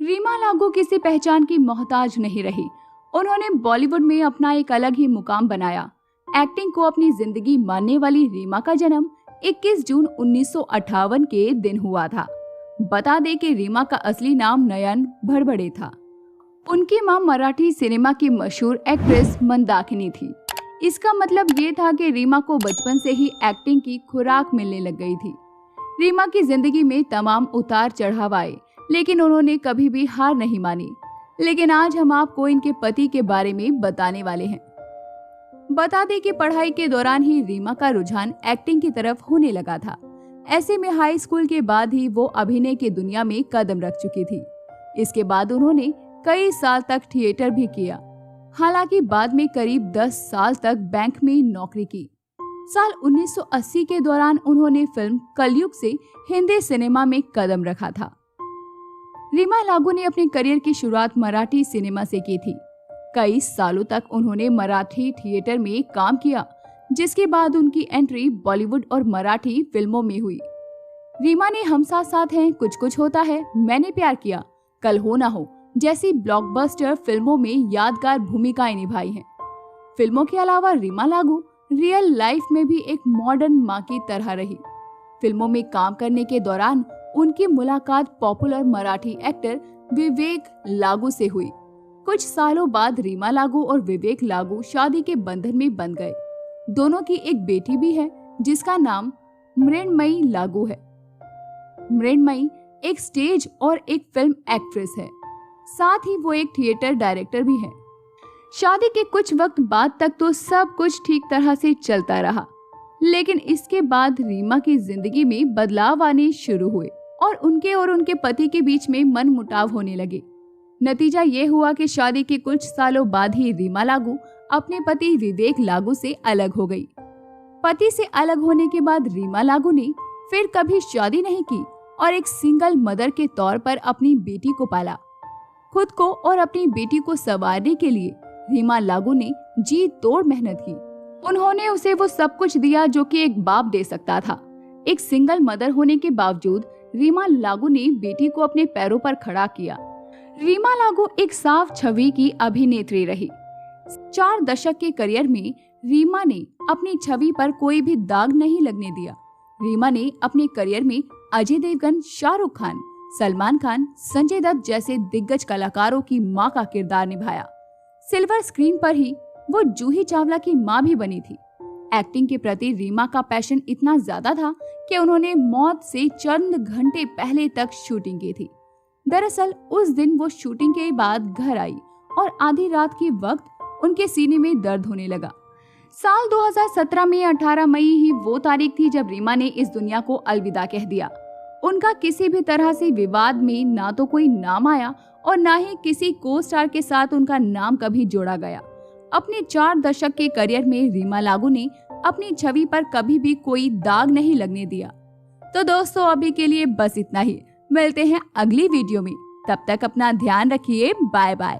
रीमा लागू किसी पहचान की मोहताज नहीं रही। उन्होंने बॉलीवुड में अपना एक अलग ही मुकाम बनाया। एक्टिंग को अपनी जिंदगी मानने वाली रीमा का जन्म 21 जून 1958 के दिन हुआ था। बता दें कि रीमा का असली नाम नयन भरभड़े था। उनकी मां मराठी सिनेमा की मशहूर एक्ट्रेस मंदाकिनी थी। इसका मतलब ये था कि रीमा को बचपन से ही एक्टिंग की खुराक मिलने लग गई थी। रीमा की जिंदगी में तमाम उतार चढ़ाव आए, लेकिन उन्होंने कभी भी हार नहीं मानी। लेकिन आज हम आपको इनके पति के बारे में बताने वाले हैं। बता दें कि पढ़ाई के दौरान ही रीमा का रुझान एक्टिंग की तरफ होने लगा था। ऐसे में हाई स्कूल के बाद ही वो अभिनय की दुनिया में कदम रख चुकी थी। इसके बाद उन्होंने कई साल तक थिएटर भी किया। हालांकि बाद में करीब 10 साल तक बैंक में नौकरी की। साल 1980 के दौरान उन्होंने फिल्म कलयुग से हिंदी सिनेमा में कदम रखा था। रीमा लागू ने अपने करियर की शुरुआत मराठी सिनेमा से की थी। कई सालों तक उन्होंने मराठी थिएटर में काम किया, जिसके बाद उनकी एंट्री बॉलीवुड और मराठी फिल्मों में हुई। रीमा ने हम साथ साथ हैं, कुछ कुछ होता है, मैंने प्यार किया, कल हो ना हो जैसी ब्लॉकबस्टर फिल्मों में यादगार भूमिकाएं निभाई हैं। फिल्मों के अलावा रीमा लागू रियल लाइफ में भी एक मॉडर्न मां की तरह रही। फिल्मों में काम करने के दौरान उनकी मुलाकात पॉपुलर मराठी एक्टर विवेक लागू से हुई। कुछ सालों बाद रीमा लागू और विवेक लागू शादी के बंधन में बंध गए। दोनों की एक बेटी भी है, जिसका नाम मृण्मयी लागू है। मृण्मयी एक स्टेज और एक फिल्म एक्ट्रेस है। साथ ही वो एक थिएटर डायरेक्टर भी है। शादी के कुछ वक्त बाद तक तो सब कुछ ठीक तरह से चलता रहा, लेकिन इसके बाद रीमा की जिंदगी में बदलाव आने शुरू हुए और उनके पति के बीच में मनमुटाव होने लगे। नतीजा ये हुआ कि शादी के कुछ सालों बाद ही रीमा लागू अपने पति विवेक लागू से अलग हो गई। पति से अलग होने के बाद रीमा लागू ने फिर कभी शादी नहीं की और एक सिंगल मदर के तौर पर अपनी बेटी को पाला। खुद को और अपनी बेटी को संवारने के लिए रीमा लागू ने जी तोड़ मेहनत की। उन्होंने उसे वो सब कुछ दिया जो कि एक बाप दे सकता था। एक सिंगल मदर होने के बावजूद रीमा लागू ने बेटी को अपने पैरों पर खड़ा किया। रीमा लागू एक साफ छवि की अभिनेत्री रही। 4 दशक के करियर में रीमा ने अपनी छवि पर कोई भी दाग नहीं लगने दिया। रीमा ने अपने करियर में अजय देवगन, शाहरुख खान, सलमान खान, संजय दत्त जैसे दिग्गज कलाकारों की मां का किरदार निभाया। सिल्वर स्क्रीन पर ही वो जूही चावला की मां भी बनी थी। एक्टिंग के प्रति रीमा का पैशन इतना ज्यादा था कि उन्होंने मौत से चंद घंटे पहले तक शूटिंग की थी। दरअसल उस दिन वो शूटिंग के बाद घर आई और आधी रात के वक्त उनके सीने में दर्द होने लगा। साल 2017 में 18 मई ही वो तारीख थी जब रीमा ने इस दुनिया को अलविदा कह दिया। उनका किसी भी तरह से विवाद में ना तो कोई नाम आया और ना ही किसी को स्टार के साथ उनका नाम कभी जोड़ा गया। अपने 4 दशक के करियर में रीमा लागू ने अपनी छवि पर कभी भी कोई दाग नहीं लगने दिया। तो दोस्तों, अभी के लिए बस इतना ही। मिलते हैं अगली वीडियो में। तब तक अपना ध्यान रखिए। Bye bye.